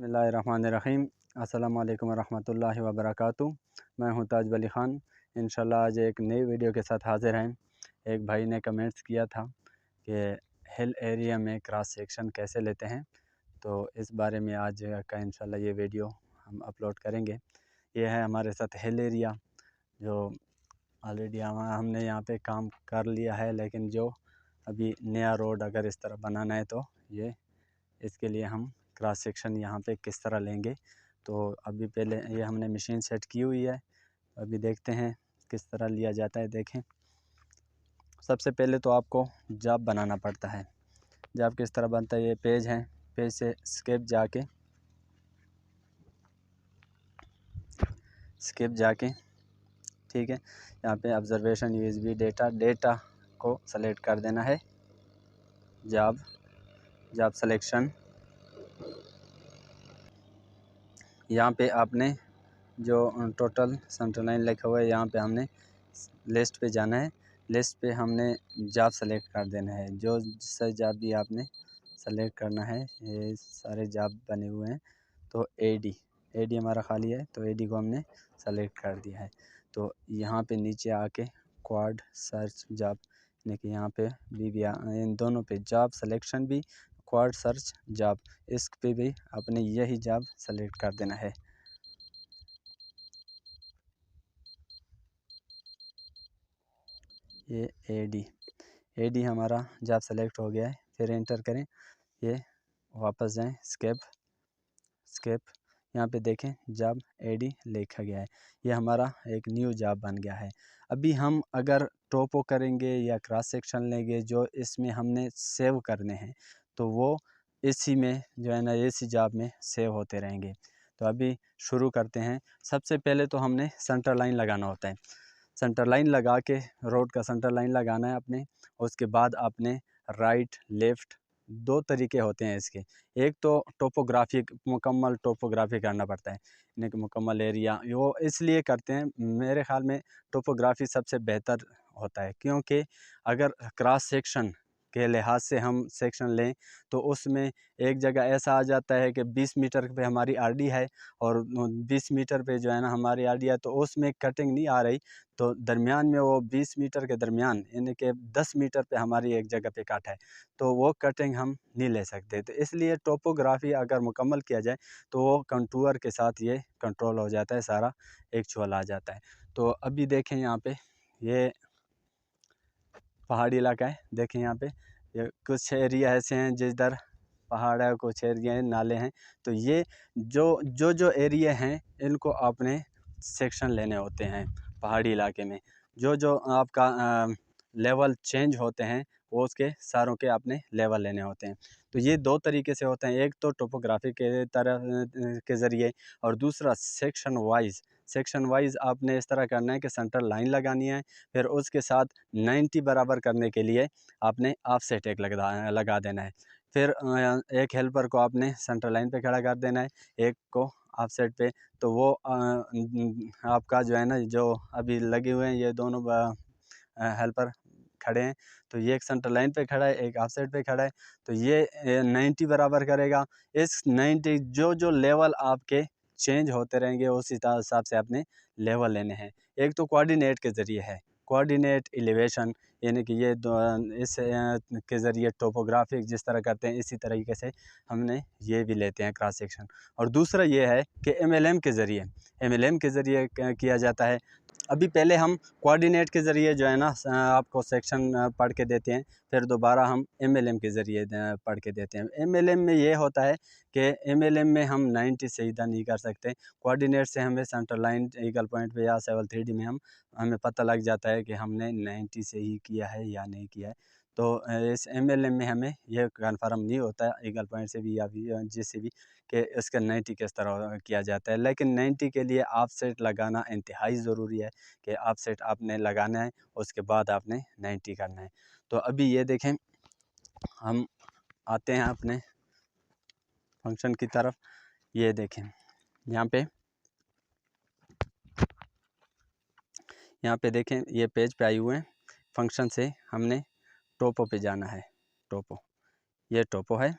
बिस्मिल्लाहिर्रहमानिर्रहीम। अस्सलाम वालेकुम वरहमतुल्लाहि वबरकातुहू। मैं हूं ताज अली ख़ान। इंशाल्लाह आज एक नई वीडियो के साथ हाज़िर हैं। एक भाई ने कमेंट्स किया था कि हिल एरिया में क्रॉस सेक्शन कैसे लेते हैं, तो इस बारे में आज का इंशाल्लाह ये वीडियो हम अपलोड करेंगे। ये है हमारे साथ हिल एरिया, जो ऑलरेडी हमने यहाँ पे काम कर लिया है, लेकिन जो अभी नया रोड अगर इस तरह बनाना है तो ये इसके लिए हम क्रॉस सेक्शन यहाँ पे किस तरह लेंगे। तो अभी पहले ये हमने मशीन सेट की हुई है, अभी देखते हैं किस तरह लिया जाता है। देखें, सबसे पहले तो आपको जॉब बनाना पड़ता है। जॉब किस तरह बनता है, ये पेज है, पेज से स्केप जाके ठीक है, यहाँ पे ऑब्जर्वेशन यूएसबी डेटा को सेलेक्ट कर देना है। जॉब सिलेक्शन, यहाँ पे आपने जो टोटल सेंटर लाइन लिखा हुआ है, यहाँ पे हमने लिस्ट पे जाना है। लिस्ट पे हमने जॉब सेलेक्ट कर देना है। जो सा जॉब भी आपने सेलेक्ट करना है, ये सारे जॉब बने हुए हैं। तो एडी हमारा खाली है, तो एडी को हमने सेलेक्ट कर दिया है। तो यहाँ पे नीचे आके क्वाड सर्च जॉब, यानी कि यहाँ पे भी इन दोनों पे जॉब सिलेक्शन भी, क्वाड सर्च जॉब, इस पे भी आपने यही जॉब सेलेक्ट कर देना है। ये एडी हमारा जॉब सेलेक्ट हो गया है। फिर एंटर करें, ये वापस जाएं, स्केप यहाँ पे देखें जॉब एडी लिखा गया है। ये हमारा एक न्यू जॉब बन गया है। अभी हम अगर टोपो करेंगे या क्रॉस सेक्शन लेंगे जो इसमें हमने सेव करने हैं, तो वो इसी में जो है ना, इसी जॉब में सेव होते रहेंगे। तो अभी शुरू करते हैं। सबसे पहले तो हमने सेंटर लाइन लगाना होता है। सेंटर लाइन लगा के रोड का सेंटर लाइन लगाना है अपने। उसके बाद आपने राइट लेफ़्ट, दो तरीके होते हैं इसके। एक तो टोपोग्राफी, मुकम्मल टोपोग्राफी करना पड़ता है, यानी कि मुकम्मल एरिया। वो इसलिए करते हैं, मेरे ख़्याल में टोपोग्राफी सबसे बेहतर होता है, क्योंकि अगर क्रॉस सेक्शन के लिहाज से हम सेक्शन लें तो उसमें एक जगह ऐसा आ जाता है कि 20 मीटर पे हमारी आरडी है और 20 मीटर पे जो है ना हमारी आरडी है, तो उसमें कटिंग नहीं आ रही। तो दरमियान में वो 20 मीटर के दरमियान, यानी कि 10 मीटर पे हमारी एक जगह पे काट है, तो वो कटिंग हम नहीं ले सकते। तो इसलिए टोपोग्राफी अगर मुकम्मल किया जाए तो वो कंटूर के साथ ये कंट्रोल हो जाता है, सारा एक्चुअल आ जाता है। तो अभी देखें यहाँ पे ये पहाड़ी इलाका है। देखें यहाँ पे ये कुछ एरिया ऐसे हैं जिधर पहाड़ है, कुछ एरिया नाले हैं। तो ये जो एरिया हैं, इनको आपने सेक्शन लेने होते हैं। पहाड़ी इलाके में जो आपका लेवल चेंज होते हैं, वो उसके सारों के आपने लेवल लेने होते हैं। तो ये दो तरीके से होते हैं, एक तो टोपोग्राफी के तरह के ज़रिए, और दूसरा सेक्शन वाइज आपने इस तरह करना है कि सेंटर लाइन लगानी है। फिर उसके साथ 90 बराबर करने के लिए आपने ऑफसेट एक लगा देना है। फिर एक हेल्पर को आपने सेंटर लाइन पे खड़ा कर देना है, एक को ऑफसेट पे। तो वो आपका जो है ना, जो अभी लगे हुए हैं ये दोनों हेल्पर खड़े हैं, तो ये एक सेंटर लाइन पे खड़ा है, एक ऑफसेट पे खड़ा है। तो ये 90 बराबर करेगा। इस 90 जो लेवल आपके चेंज होते रहेंगे, उस हिसाब से आपने लेवल लेने हैं। एक तो कोऑर्डिनेट के ज़रिए है, कोऑर्डिनेट एलिवेशन, यानी कि ये इस के ज़रिए टोपोग्राफिक जिस तरह करते हैं, इसी तरीके से हमने ये भी लेते हैं क्रॉस सेक्शन। और दूसरा ये है कि एमएलएम के ज़रिए किया जाता है। अभी पहले हम कोऑर्डिनेट के ज़रिए जो है ना आपको सेक्शन पढ़ के देते हैं, फिर दोबारा हम एमएलएम के ज़रिए पढ़ के देते हैं। एमएलएम में ये होता है कि एमएलएम में हम 90 से सीधा नहीं कर सकते। कोऑर्डिनेट से हमें सेंटर लाइन ईगल पॉइंट पे या 7-3D में हमें पता लग जाता है कि हमने 90 से ही किया है या नहीं किया है। तो इस एमएलएम में हमें यह कन्फर्म नहीं होता है ईगल पॉइंट से भी या जिससे भी, कि इसका 90 किस तरह किया जाता है। लेकिन 90 के लिए ऑफसेट लगाना इंतहाई ज़रूरी है, कि ऑफसेट आपने लगाना है, उसके बाद आपने 90 करना है। तो अभी ये देखें, हम आते हैं अपने फंक्शन की तरफ। ये देखें यहाँ पे देखें, ये पेज पे आए हुए हैं। फंक्शन से हमने टोपो पे जाना है। टोपो, ये टोपो है।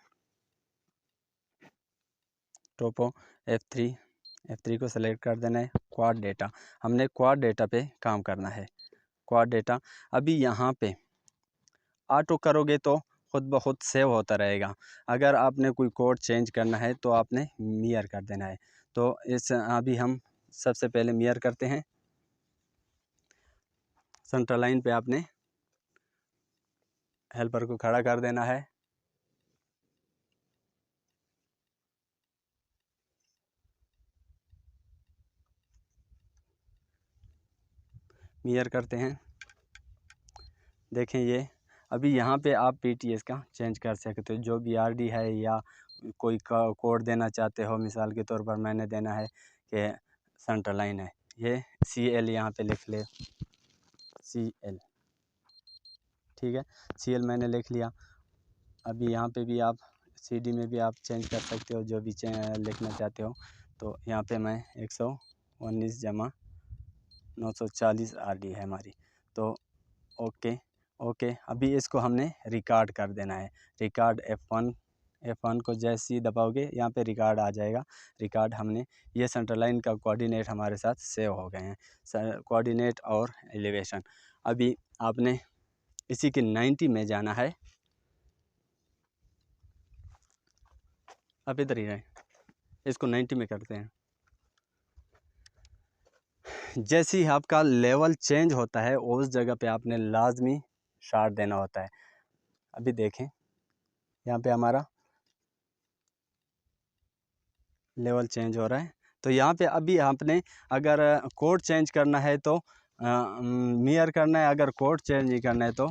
टोपो F3 को सेलेक्ट कर देना है। क्वाड डेटा, हमने क्वाड डेटा पे काम करना है। क्वाड डेटा अभी यहाँ पे ऑटो करोगे तो खुद ब खुद सेव होता रहेगा। अगर आपने कोई कोड चेंज करना है तो आपने मियर कर देना है। तो इस अभी हम सबसे पहले मियर करते हैं। सेंटर लाइन पे आपने हेल्पर को खड़ा कर देना है। मियर करते हैं। देखें ये अभी यहाँ पे आप PTS का चेंज कर सकते हो, जो BRD है या कोई कोड देना चाहते हो। मिसाल के तौर पर मैंने देना है कि सेंटर लाइन है, ये CL यहाँ पे लिख ले, CL, ठीक है, CL मैंने लिख लिया। अभी यहाँ पे भी आप CD में भी आप चेंज कर सकते हो, जो भी लिखना चाहते हो। तो यहाँ पे मैं 119 जमा 940 RD है हमारी। तो ओके अभी इसको हमने रिकॉर्ड कर देना है। रिकॉर्ड F1 को जैसे ही दबाओगे यहाँ पे रिकॉर्ड आ जाएगा। रिकॉर्ड हमने ये सेंटर लाइन का कोऑर्डिनेट हमारे साथ सेव हो गए हैं, कोऑर्डिनेट और एलिवेशन। अभी आपने इसी के 90 में जाना है। अब इधर ही रहे, इसको 90 में करते हैं। जैसे ही आपका लेवल चेंज होता है उस जगह पे आपने लाजमी शार्ट देना होता है। अभी देखें यहाँ पे हमारा लेवल चेंज हो रहा है। तो यहाँ पे अभी आपने अगर कोड चेंज करना है तो मियर करना है, अगर कोड चेंज नहीं करना है तो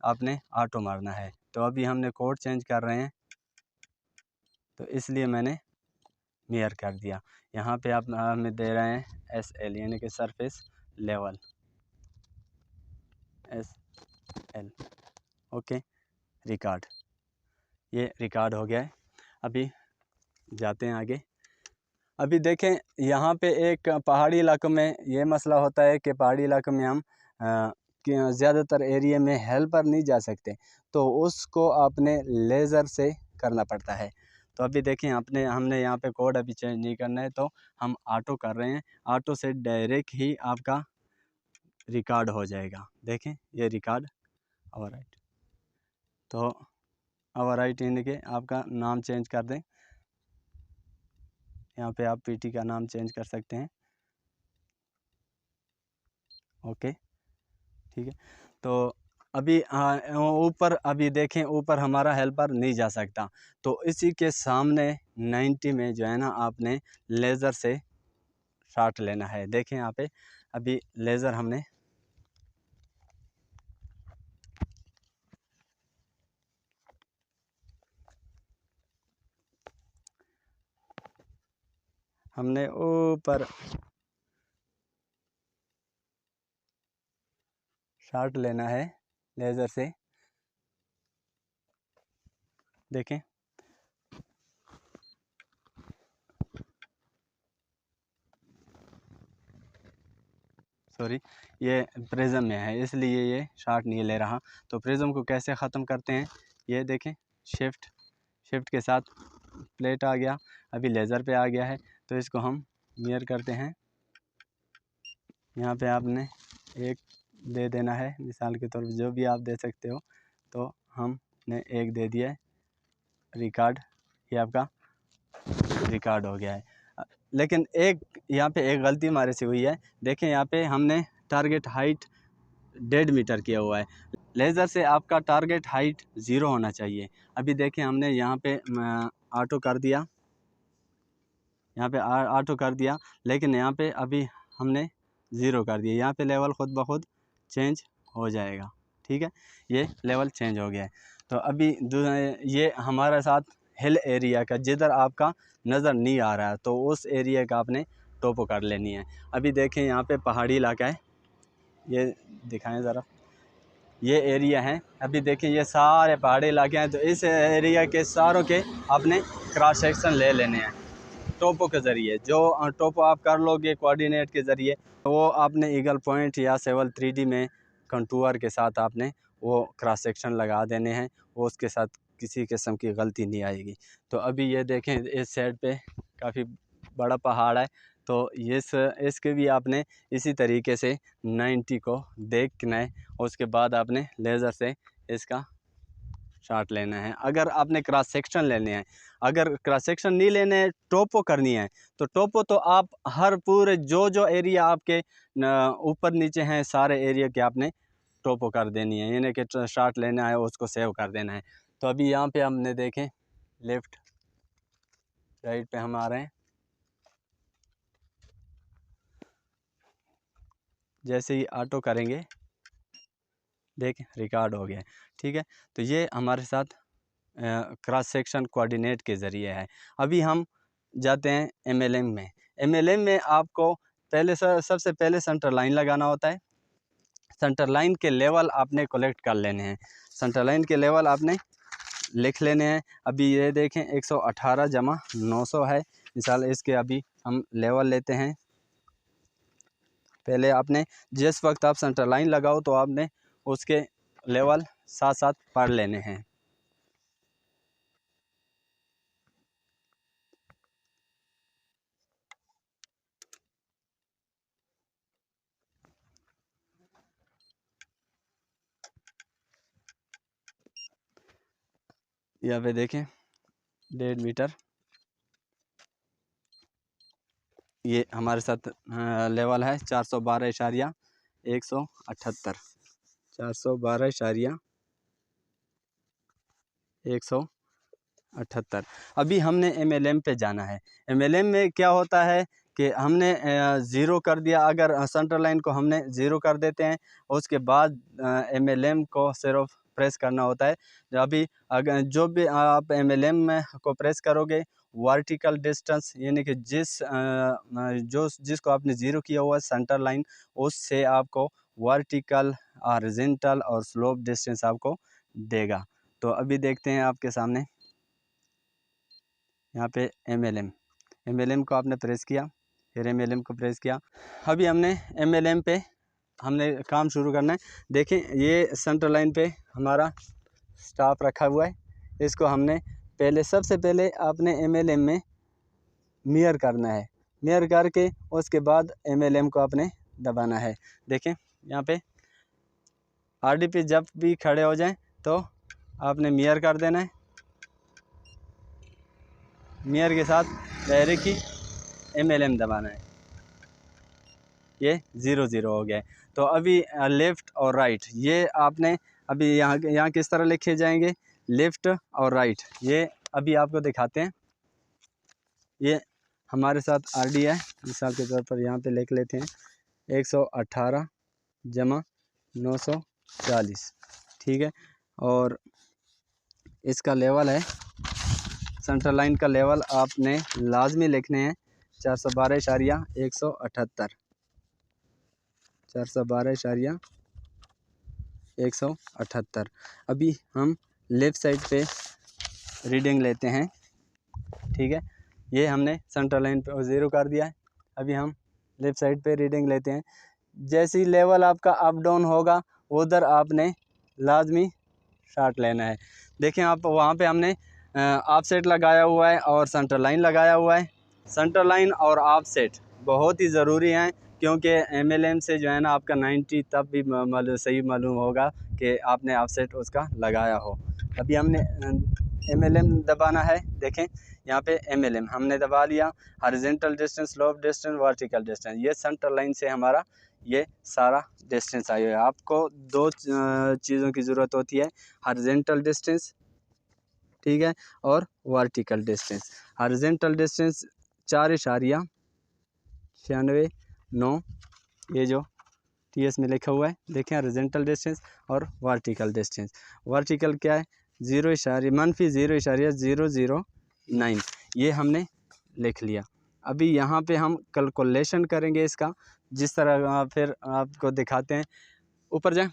आपने ऑटो मारना है। तो अभी हमने कोड चेंज कर रहे हैं तो इसलिए मैंने मियर कर दिया। यहाँ पे आप हमें दे रहे हैं SL यानी कि surface level SL। Okay, record, ये रिकॉर्ड हो गया है। अभी जाते हैं आगे। अभी देखें यहाँ पे एक पहाड़ी इलाकों में ये मसला होता है कि पहाड़ी इलाकों में हम ज़्यादातर एरिया में हेल्पर नहीं जा सकते, तो उसको आपने लेज़र से करना पड़ता है। तो अभी देखें हमने यहाँ पे कोड अभी चेंज नहीं करना है, तो हम ऑटो कर रहे हैं। ऑटो से डायरेक्ट ही आपका रिकॉर्ड हो जाएगा। देखें ये रिकॉर्ड ओवरराइट। तो ओवरराइट यानी कि आपका नाम चेंज कर दें, यहाँ पे आप PT का नाम चेंज कर सकते हैं। ओके, ठीक है। तो अभी ऊपर अभी देखें ऊपर हमारा हेल्पर नहीं जा सकता, तो इसी के सामने 90 में जो है ना आपने लेज़र से शॉट लेना है। देखें यहाँ पे अभी लेज़र हमने ऊपर शॉट लेना है लेज़र से। देखें सॉरी, ये प्रिज्म में है इसलिए ये शॉट नहीं ले रहा। तो प्रिज्म को कैसे ख़त्म करते हैं, ये देखें, शिफ्ट के साथ प्लेट आ गया, अभी लेज़र पे आ गया है। तो इसको हम मियर करते हैं। यहाँ पे आपने एक दे देना है, मिसाल के तौर पर जो भी आप दे सकते हो। तो हमने एक दे दिया है। रिकॉर्ड, ये आपका रिकॉर्ड हो गया है। लेकिन एक यहाँ पे एक गलती हमारे से हुई है। देखें यहाँ पे हमने टारगेट हाइट 1.5 मीटर किया हुआ है। लेज़र से आपका टारगेट हाइट 0 होना चाहिए। अभी देखें हमने यहाँ पे ऑटो कर दिया, यहाँ पे ऑटो कर दिया, लेकिन यहाँ पे अभी हमने 0 कर दिया। यहाँ पे लेवल ख़ुद ब खुद चेंज हो जाएगा। ठीक है, ये लेवल चेंज हो गया है। तो अभी ये हमारे साथ हिल एरिया का जिधर आपका नज़र नहीं आ रहा है, तो उस एरिया का आपने टोपो कर लेनी है। अभी देखें यहाँ पे पहाड़ी इलाका है, ये दिखाएं ज़रा, ये एरिया है। अभी देखें ये सारे पहाड़ी इलाके हैं, तो इस एरिया के सारों के आपने क्रॉस सेक्शन ले लेने हैं टोपो के ज़रिए। जो टोपो आप कर लोगे कोऑर्डिनेट के ज़रिए, वो आपने ईगल पॉइंट या सेवल 3D में कंटूर के साथ आपने वो क्रॉस सेक्शन लगा देने हैं, वो उसके साथ किसी किस्म की गलती नहीं आएगी। तो अभी ये देखें इस साइड पे काफ़ी बड़ा पहाड़ है, तो इसके भी आपने इसी तरीके से 90 को देखना है और उसके बाद आपने लेज़र से इसका शॉट लेना है। अगर आपने क्रॉस सेक्शन लेने हैं, अगर क्रॉस सेक्शन नहीं लेने हैं, टोपो करनी है, तो टोपो तो आप हर पूरे जो एरिया आपके ऊपर नीचे हैं सारे एरिया के आपने टोपो कर देनी है, यानी कि शॉट लेना है उसको सेव कर देना है। तो अभी यहाँ पे हमने देखें लेफ़्ट राइट पे हम आ रहे हैं, जैसे ही ऑटो करेंगे देखें रिकॉर्ड हो गया, ठीक है। तो ये हमारे साथ क्रॉस सेक्शन कोऑर्डिनेट के ज़रिए है। अभी हम जाते हैं एमएलएम में। एमएलएम में आपको पहले सबसे पहले सेंटर लाइन लगाना होता है। सेंटर लाइन के लेवल आपने कलेक्ट कर लेने हैं, सेंटर लाइन के लेवल आपने लिख लेने हैं। अभी ये देखें 118 जमा 900 है, मिसाल इसके अभी हम लेवल लेते हैं। पहले आपने जिस वक्त आप सेंटर लाइन लगाओ तो आपने उसके लेवल साथ साथ पढ़ लेने हैं। यहाँ पे देखें 1.5 मीटर ये हमारे साथ लेवल है 412.178, 412.178। अभी हमने एमएलएम पे जाना है। एमएलएम में क्या होता है कि हमने ज़ीरो कर दिया, अगर सेंटर लाइन को हमने ज़ीरो कर देते हैं, उसके बाद एमएलएम को सिर्फ प्रेस करना होता है। अभी अगर जो भी आप एमएलएम में को प्रेस करोगे, वर्टिकल डिस्टेंस यानी कि जिसको आपने ज़ीरो किया हुआ है सेंटर लाइन, उससे आपको वर्टिकल, हॉरिजॉन्टल और स्लोप डिस्टेंस आपको देगा। तो अभी देखते हैं आपके सामने यहाँ पे एमएलएम को आपने प्रेस किया, फिर एमएलएम को प्रेस किया। अभी हमने एमएलएम पे हमने काम शुरू करना है। देखें ये सेंटर लाइन पे हमारा स्टॉप रखा हुआ है, इसको हमने सबसे पहले आपने एमएलएम में मिरर करना है। मिरर करके उसके बाद एमएलएम को आपने दबाना है। देखें यहाँ पे आरडीपी जब भी खड़े हो जाएं तो आपने मिरर कर देना है। मिरर के साथ डायरेक्ट ही एमएलएम दबाना है। ये 0 0 हो गया है। तो अभी लेफ़्ट और राइट ये आपने अभी यहाँ किस तरह लिखे जाएंगे, लेफ़्ट और राइट, ये अभी आपको दिखाते हैं। ये हमारे साथ आरडी है, मिसाल के तौर पर यहाँ पे लिख लेते हैं 118 जमा 940, ठीक है। और इसका लेवल है, सेंट्रल लाइन का लेवल आपने लाजमी लिखने हैं 412.178, 412.178। अभी हम लेफ़्ट साइड पे रीडिंग लेते हैं, ठीक है। ये हमने सेंट्रल लाइन पे ज़ीरो कर दिया है। अभी हम लेफ़्ट साइड पे रीडिंग लेते हैं। जैसे ही लेवल आपका अप डाउन होगा उधर आपने लाजमी शॉट लेना है। देखें आप वहाँ पे हमने ऑफसेट लगाया हुआ है और सेंटर लाइन लगाया हुआ है। सेंटर लाइन और ऑफसेट बहुत ही ज़रूरी हैं, क्योंकि एमएलएम से जो है ना आपका 90 तब भी सही मालूम होगा कि आपने ऑफसेट उसका लगाया हो। अभी हमने एमएलएम दबाना है। देखें यहाँ पे एमएलएम हमने दबा लिया। Horizontal distance, slope distance, vertical distance, ये सेंटर लाइन से हमारा ये सारा डिस्टेंस आई है। आपको दो चीज़ों की ज़रूरत होती है, हॉरिजॉन्टल डिस्टेंस, ठीक है, और वर्टिकल डिस्टेंस। हॉरिजॉन्टल डिस्टेंस 4.96 ये जो टीएस में लिखा हुआ है, देखें हॉरिजॉन्टल डिस्टेंस और वर्टिकल डिस्टेंस। वर्टिकल क्या है, -0.009, ये हमने लिख लिया। अभी यहाँ पे हम कैलकुलेशन करेंगे इसका, जिस तरह फिर आपको दिखाते हैं। ऊपर जाएं,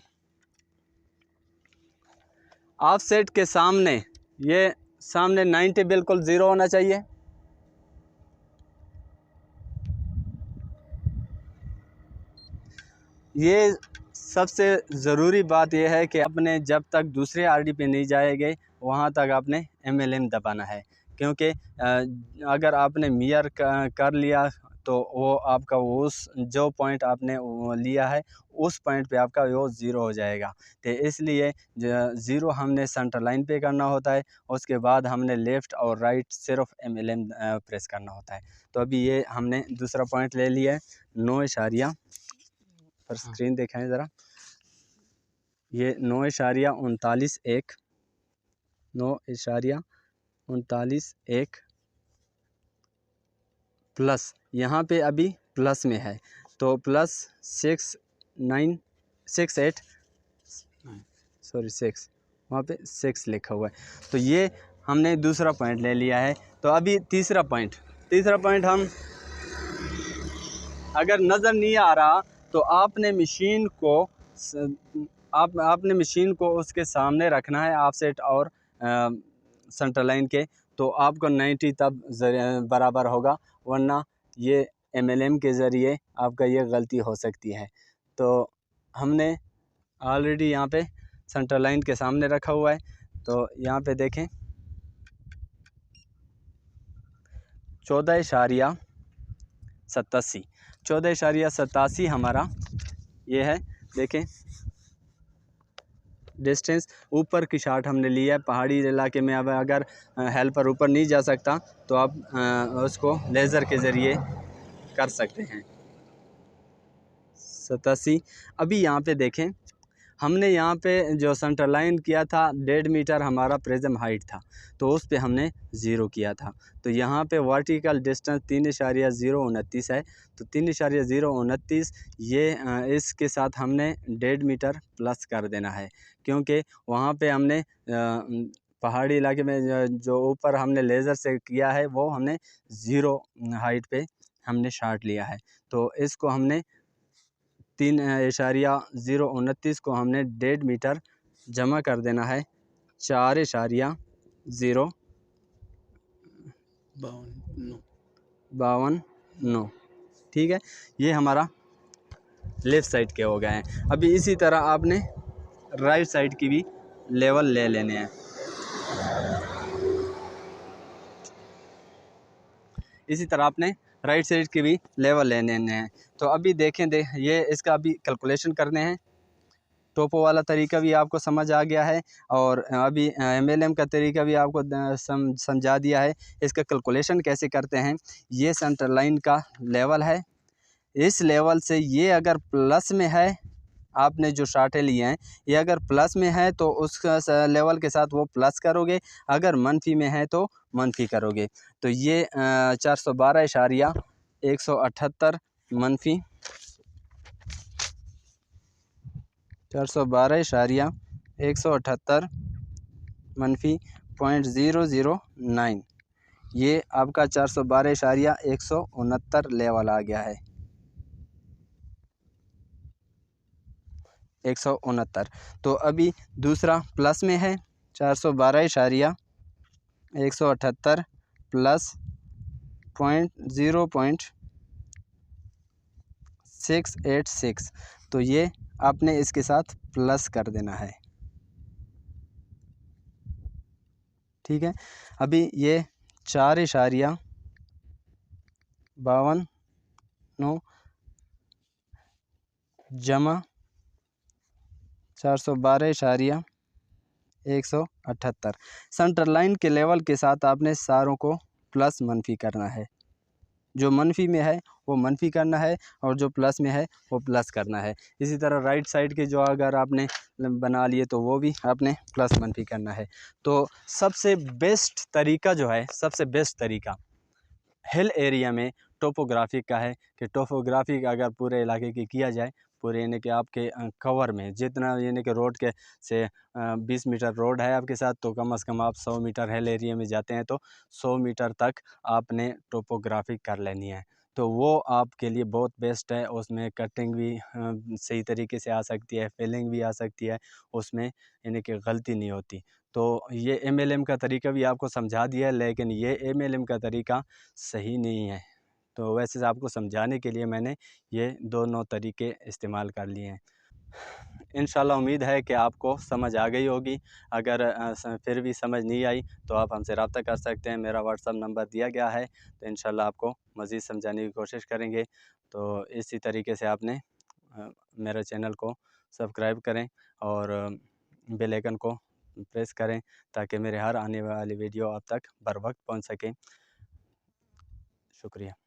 ऑफसेट के सामने ये सामने 90 बिल्कुल 0 होना चाहिए। ये सबसे ज़रूरी बात यह है कि अपने जब तक दूसरे आरडी पे नहीं जाएंगे वहाँ तक आपने MLM दबाना है, क्योंकि अगर आपने मियर कर लिया तो वो आपका उस जो पॉइंट आपने लिया है उस पॉइंट पे आपका वो ज़ीरो हो जाएगा। तो इसलिए ज़ीरो हमने सेंटर लाइन पे करना होता है, उसके बाद हमने लेफ़्ट और राइट सिर्फ MLM प्रेस करना होता है। तो अभी ये हमने दूसरा पॉइंट ले लिया है 9 इशारिया पर स्क्रीन दिखाएं ज़रा, ये 9.39 9.39 प्लस यहाँ पे अभी प्लस में है तो प्लस 6 वहाँ पे 6 लिखा हुआ है। तो ये हमने दूसरा पॉइंट ले लिया है। तो अभी तीसरा पॉइंट हम अगर नज़र नहीं आ रहा तो आपने मशीन को उसके सामने रखना है ऑफसेट और सेंटर लाइन के, तो आपको 90 तब बराबर होगा, वरना ये MLM के ज़रिए आपका ये गलती हो सकती है। तो हमने ऑलरेडी यहाँ पे सेंटर लाइन के सामने रखा हुआ है। तो यहाँ पे देखें 14.87 हमारा ये है। देखें डिस्टेंस ऊपर की शॉट हमने लिया है पहाड़ी इलाके में। अब अगर हेल्पर ऊपर नहीं जा सकता तो आप उसको लेज़र के ज़रिए कर सकते हैं। 87 अभी यहाँ पे देखें हमने यहाँ पे जो सेंटर लाइन किया था 1.5 मीटर हमारा प्रिज्म हाइट था, तो उस पे हमने ज़ीरो किया था। तो यहाँ पे वर्टिकल डिस्टेंस 3.029 है। तो 3.029 ये इसके साथ हमने 1.5 मीटर प्लस कर देना है, क्योंकि वहाँ पे हमने पहाड़ी इलाके में जो ऊपर हमने लेज़र से किया है वो हमने ज़ीरो हाइट पे हमने शॉट लिया है। तो इसको हमने 3.029 को हमने 1.5 मीटर जमा कर देना है 4.052 ठीक है। ये हमारा लेफ़्ट साइड के हो गए हैं। अभी इसी तरह आपने राइट साइड की भी लेवल ले लेने हैं। इसी तरह आपने राइट साइड की भी लेवल लेने हैं। तो अभी देखें ये इसका अभी कैलकुलेशन करने हैं। टोपो वाला तरीका भी आपको समझ आ गया है और अभी MLM का तरीका भी आपको समझा दिया है। इसका कैलकुलेशन कैसे करते हैं, ये सेंटर लाइन का लेवल है, इस लेवल से ये अगर प्लस में है, आपने जो शार्टें लिए हैं ये अगर प्लस में है तो उस लेवल के साथ वो प्लस करोगे, अगर मनफी में है तो मनफी करोगे। तो ये 412.178 मनफी 412.178 मनफी 0.009, ये आपका 412.169 लेवल आ गया है 169। तो अभी दूसरा प्लस में है 412.178 प्लस 0.686, तो ये आपने इसके साथ प्लस कर देना है, ठीक है। अभी ये 4.52 जमा 412.178 सेंटर लाइन के लेवल के साथ आपने सारों को प्लस मनफी करना है। जो मनफी में है वो मनफी करना है और जो प्लस में है वो प्लस करना है। इसी तरह राइट साइड के जो अगर आपने बना लिए तो वो भी आपने प्लस मनफी करना है। तो सबसे बेस्ट तरीका जो है, सबसे बेस्ट तरीका हिल एरिया में टोपोग्राफी का है कि टोपोग्राफी अगर पूरे इलाके की किया जाए, पूरे यानी कि आपके कवर में जितना यानी कि रोड के से 20 मीटर रोड है आपके साथ, तो कम से कम आप 100 मीटर हिल एरिया में जाते हैं तो 100 मीटर तक आपने टोपोग्राफी कर लेनी है। तो वो आपके लिए बहुत बेस्ट है। उसमें कटिंग भी सही तरीके से आ सकती है, फिलिंग भी आ सकती है, उसमें यानी कि गलती नहीं होती। तो ये MLM का तरीका भी आपको समझा दिया है, लेकिन ये MLM का तरीका सही नहीं है। तो वैसे आपको समझाने के लिए मैंने ये दोनों तरीके इस्तेमाल कर लिए हैं। इंशाल्लाह उम्मीद है कि आपको समझ आ गई होगी। अगर फिर भी समझ नहीं आई तो आप हमसे रब्ता कर सकते हैं, मेरा व्हाट्सअप नंबर दिया गया है। तो इंशाल्लाह आपको मज़ीद समझाने की कोशिश करेंगे। तो इसी तरीके से आपने मेरे चैनल को सब्सक्राइब करें और बेल आइकन को प्रेस करें ताकि मेरे हर आने वाली वीडियो आप तक बर वक्त पहुँच सके। शुक्रिया।